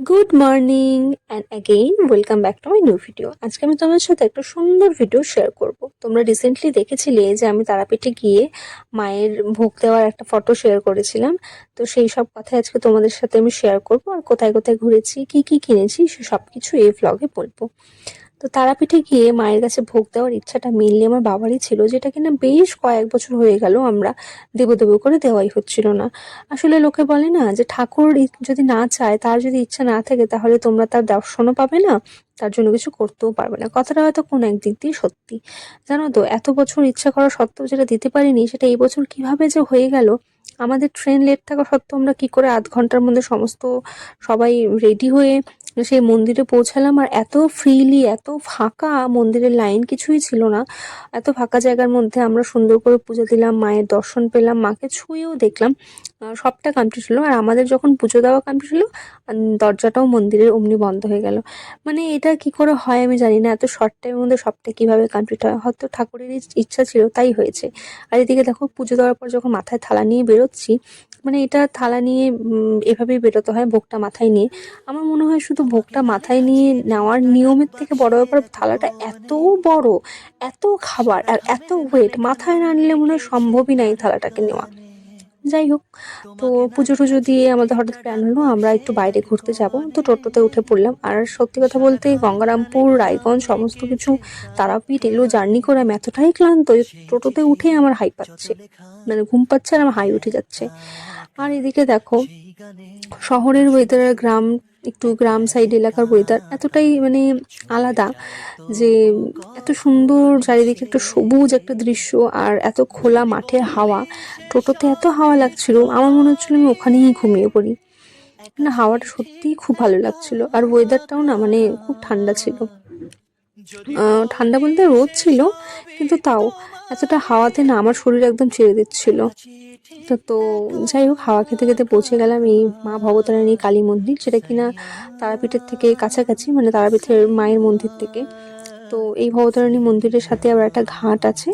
Good morning and again welcome back to my new video. আজকে আমি তোমার সাথে একটা সুন্দর ভিডিও শেয়ার করব। তোমরা রিসেন্টলি দেখেছিলে যে আমি তারাপীঠে গিয়ে মায়ের ভোগ দেওয়ার একটা ফটো শেয়ার করেছিলাম। তো সেই সব কথাই আজকে তোমাদের সাথে আমি শেয়ার করব, আর কোথায় কোথায় ঘুরেছি, কি কি কিনেছি, সে সব কিছু এই ভ্লগে বলবো। তো তারাপীঠে গিয়ে মায়ের কাছে ভোগ দেওয়ার ইচ্ছাটা মেনলি আমার বাবারই ছিল, যেটা কিনা বেশ কয়েক বছর হয়ে গেল আমরা দেবো দেবো করে দেওয়াই হচ্ছিল না। আসলে লোকে বলে না যে ঠাকুর যদি না চায়, তার যদি ইচ্ছা না থাকে, তাহলে তোমরা তার দর্শনও পাবে না, তার জন্য কিছু করতেও পারবে না। কথাটা হয়তো কোন একদিক দিয়ে সত্যি। জানো তো, এত বছর ইচ্ছা করা সত্ত্বেও যেটা দিতে পারিনি, সেটা এই বছর কিভাবে যে হয়ে গেল। আমাদের ট্রেন লেট থাকা সত্ত্বেও আমরা কি করে 8 ঘন্টার মধ্যে সমস্ত সবাই রেডি হয়ে সেই মন্দিরে পৌঁছালাম, আর এত ফ্রিলি, এত ফাঁকা, মন্দিরের লাইন কিছুই ছিল না। এত ফাঁকা জায়গার মধ্যে আমরা সুন্দর করে পুজো দিলাম, মায়ের দর্শন পেলাম, মাকে ছুঁয়েও দেখলাম। সবটা কমপ্লিট হলো, আর আমাদের যখন পুজো দেওয়া কমপ্লিট হলো, দরজাটাও মন্দিরের অমনি বন্ধ হয়ে গেল। মানে এটা কি করে হয় আমি জানি না, এত শর্ট টাইমের মধ্যে সবটা কিভাবে কমপ্লিট হয়, হয়তো ঠাকুরেরই ইচ্ছা ছিল তাই হয়েছে। আর এদিকে দেখো, পুজো দেওয়ার পর যখন মাথায় থালা নিয়ে বেরোচ্ছি, মানে এটা থালা নিয়ে এভাবেই বেরোতে হয়, ভোগটা মাথায় নিয়ে। আমার মনে হয় শুধু ভোগটা মাথায় নিয়ে নেওয়ার নিয়মের থেকে বড় ব্যাপার, থালাটা এত বড়, এত খাবার আর এত ওয়েট, মাথায় না নিলে মনে হয় সম্ভবই নাই থালাটাকে নেওয়া। যাই হোক, তো পুজো টুজো দিয়ে আমাদের হঠাৎ প্ল্যান হলো আমরা একটু বাইরে ঘুরতে যাব। তো টোটোতে উঠে পড়লাম, আর সত্যি কথা বলতে গঙ্গারামপুর, রায়গঞ্জ সমস্ত কিছু, তারাপীঠ এগুলো জার্নি করে আমি এতটাই ক্লান্ত যে টোটোতে উঠে আমার হাই পাচ্ছে, মানে ঘুম পাচ্ছে আর আমার হাই উঠে যাচ্ছে। আর এদিকে দেখো, শহরের ওয়েদার আর একটু গ্রাম সাইড এলাকার ওয়েদার এতটাই মানে আলাদা, যে এত সুন্দর চারিদিকে একটা সবুজ একটা দৃশ্য, আর এত খোলা মাঠের হাওয়া। টোটোতে এত হাওয়া লাগছিল, আমার মনে হচ্ছিল আমি ওখানেই ঘুমিয়ে পড়ি। না, হাওয়াটা সত্যিই খুব ভালো লাগছিল, আর ওয়েদারটাও না মানে খুব ঠান্ডা ছিল। ঠান্ডা বলতে রোদ ছিল, কিন্তু তাও এতটা হাওয়াতে না আমার শরীর একদম ছেড়ে দিচ্ছিল। তো যাই হোক, হাওয়া খেতে খেতে পৌঁছে গেলাম এই মা ভবতারিণী কালী মন্দির, যেটা কিনা তারাপীঠের থেকে কাছাকাছি, মানে তারাপীঠের মায়ের মন্দির থেকে। তো এই ভবতারিণী মন্দিরের সাথে আবার একটা ঘাট আছে।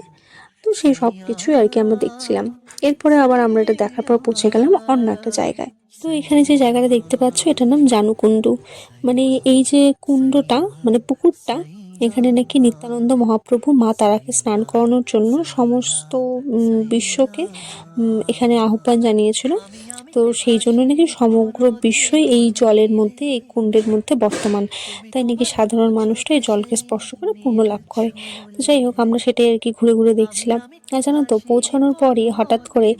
তো সেই সব কিছুই আর কি আমরা দেখছিলাম। এরপরে আবার আমরা এটা দেখার পর পৌঁছে গেলাম অন্য একটা জায়গায়। তো এখানে যে জায়গাটা দেখতে পাচ্ছ, এটার নাম জানুকুণ্ডু। মানে এই যে কুণ্ডটা, মানে পুকুরটা, এখানে নাকি নিত্যানন্দ মহাপ্রভু মা তারাকে স্নান করানোর জন্য সমস্ত বিশ্বকে এখানে আহ্বান জানিয়েছিল। তো সেই জন্য নাকি সমগ্র বিশ্বই এই জলের মধ্যে, এই কুণ্ডের মধ্যে বর্তমান। তাই নাকি সাধারণ মানুষটা এই জলকে স্পর্শ করে পুণ্য লাভ করে। তো যাই হোক, আমরা সেটাই আর কি ঘুরে ঘুরে দেখছিলাম। আর জানো তো, পৌঁছানোর পরই হঠাৎ করে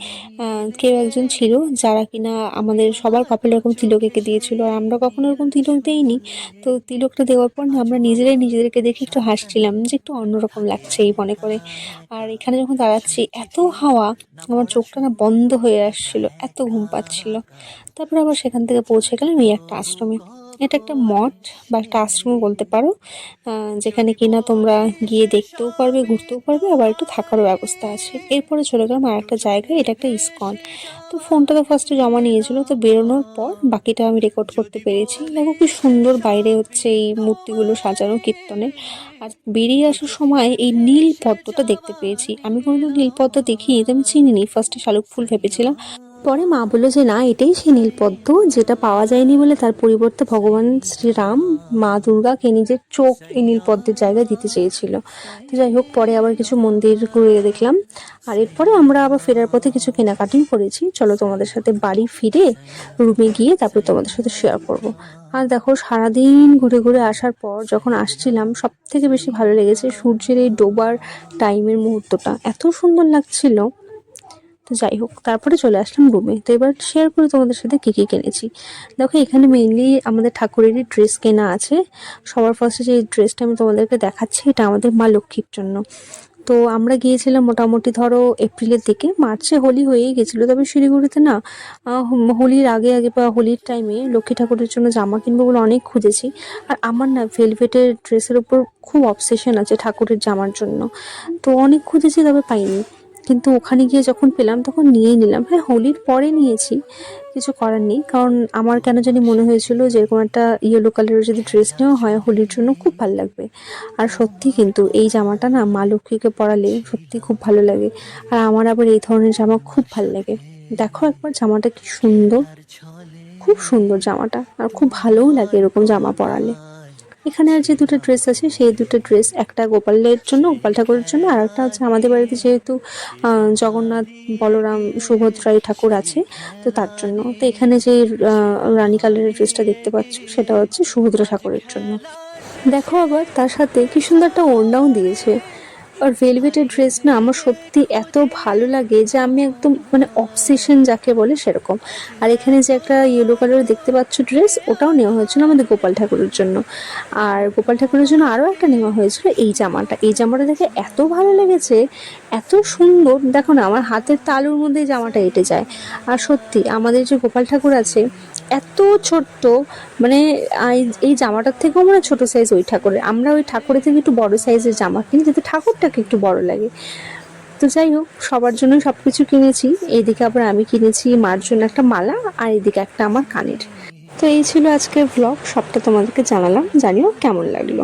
কেউ একজন ছিল, যারা কিনা আমাদের সবার কপালে এরকম তিলক এঁকে দিয়েছিল, আর আমরা কখনো এরকম তিলক দেইনি। তো তিলকটা দেওয়ার পর না আমরা নিজেরাই নিজেদেরকে দেখে একটু হাসছিলাম, যে একটু অন্যরকম লাগছে এই মনে করে। আর এখানে যখন দাঁড়াচ্ছি, এত হাওয়া, আমার চোখটা না বন্ধ হয়ে আসছিল, এত ঘুম পাচ্ছিল। তারপর আবার সেখান থেকে পৌঁছে গেলাম এই একটা আশ্রমে। এটা একটা মঠ বা একটা আশ্রম বলতে পারো, যেখানে কিনা তোমরা গিয়ে দেখতেও পারবে, ঘুরতেও পারবে, আবার একটু থাকারও ব্যবস্থা আছে। এরপরে চলে গেলাম আর একটা জায়গায়, এটা একটা ইস্কন। তো ফোনটা তো ফার্স্টে জমা নিয়েছিল, তো বেরোনোর পর বাকিটা আমি রেকর্ড করতে পেরেছি। দেখো কি সুন্দর বাইরে হচ্ছে এই মূর্তিগুলো সাজানো কীর্তনের। আর বেরিয়ে আসার সময় এই নীল পদ্মটা দেখতে পেয়েছি, আমি কোনোদিন নীল পদ্ম দেখিনি, তো আমি চিনিনি, ফার্স্টে শালুক ফুল ভেবেছিলাম। পরে মা বললো যে না, এটাই সেই নীলপদ্ম, যেটা পাওয়া যায়নি বলে তার পরিবর্তে ভগবান শ্রীরাম মা দুর্গাকে নিজের চোখ এই নীলপদ্মের জায়গায় দিতে চেয়েছিল। তো যাই হোক, পরে আবার কিছু মন্দির ঘুরে দেখলাম, আর এরপরে আমরা আবার ফেরার পথে কিছু কেনাকাটিও করেছি। চলো তোমাদের সাথে বাড়ি ফিরে রুমে গিয়ে তারপরে তোমাদের সাথে শেয়ার করব। আর দেখো, সারাদিন ঘুরে ঘুরে আসার পর যখন আসছিলাম, সব থেকে বেশি ভালো লেগেছে সূর্যের এই ডোবার টাইমের মুহূর্তটা, এত সুন্দর লাগছিল। তো যাই হোক, তারপরে চলে আসলাম রুমে। তো এবার শেয়ার করি তোমাদের সাথে কী কী কিনেছি। দেখো, এখানে মেইনলি আমাদের ঠাকুরেরই ড্রেস কেনা আছে। সবার ফার্স্টে যে ড্রেসটা আমি তোমাদেরকে দেখাচ্ছি, এটা আমাদের মা লক্ষ্মীর জন্য। তো আমরা গিয়েছিলাম মোটামুটি ধরো এপ্রিলের দিকে, মার্চে হোলি হয়েই গেছিলো, তবে শিলিগুড়িতে না হোলির আগে আগে বা হোলির টাইমে লক্ষ্মী ঠাকুরের জন্য জামা কিনবো বলে অনেক খুঁজেছি। আর আমার না ভেলভেটের ড্রেসের উপর খুব অবসেশন আছে ঠাকুরের জামার জন্য। তো অনেক খুঁজেছি, তবে পাইনি। কিন্তু ওখানে গিয়ে যখন পেলাম তখন নিয়েই নিলাম। হ্যাঁ, হোলির পরে নিয়েছি, কিছু করার নেই, কারণ আমার কেন জানি মনে হয়েছিল যে এরকম একটা ইয়েলো কালারের যদি ড্রেস নেওয়া হয় হোলির জন্য খুব ভালো লাগবে। আর সত্যি কিন্তু এই জামাটা না মা লক্ষ্মীকে পরালে সত্যি খুব ভালো লাগে। আর আমার আবার এই ধরনের জামা খুব ভালো লাগে। দেখো একবার জামাটা কি সুন্দর। খুব সুন্দর জামাটা, আর খুব ভালোও লাগে এরকম জামা পরালে। এখানে আর যে দুটো ড্রেস আছে সেই দুটো ড্রেস, একটা গোপালের জন্য, গোপাল ঠাকুরের জন্য, আর একটা হচ্ছে আমাদের বাড়িতে যেহেতু জগন্নাথ, বলরাম, সুভদ্রা এই ঠাকুর আছে, তো তার জন্য। তো এখানে যে রানী কালারের ড্রেসটা দেখতে পাচ্ছ সেটা হচ্ছে সুভদ্রা ঠাকুরের জন্য। দেখো আবার তার সাথে কি সুন্দর একটা ওড়নাও দিয়েছে। আর ভেলভেটের ড্রেস না আমার সত্যি এত ভালো লাগে যে আমি একদম মানে অবসেশন যাকে বলে সেরকম। আর এখানে যে একটা ইয়েলো কালারের দেখতে পাচ্ছ ড্রেস, ওটাও নেওয়া হয়েছিল আমাদের গোপাল ঠাকুরের জন্য। আর গোপাল ঠাকুরের জন্য আরও একটা নেওয়া হয়েছিল এই জামাটা। এই জামাটা দেখে এত ভালো লেগেছে, এত সুন্দর। দেখো না, আমার হাতের তালুর মধ্যে এই জামাটা এঁটে যায়। আর সত্যি আমাদের যে গোপাল ঠাকুর আছে এত ছোট্ট, মানে এই জামাটার থেকেও মানে ছোট সাইজ ওই ঠাকুরের। আমরা ওই ঠাকুরের থেকে একটু বড় সাইজের জামা কিনি যাতে ঠাকুরটাকে একটু বড় লাগে। তো যাই হোক, সবার জন্য সবকিছু কিনেছি। এইদিকে আবার আমি কিনেছি মার জন্য একটা মালা, আর এইদিকে একটা আমার কানের। তো এই ছিল আজকের ব্লগ, সবটা তোমাদেরকে জানালাম, জানিও কেমন লাগলো।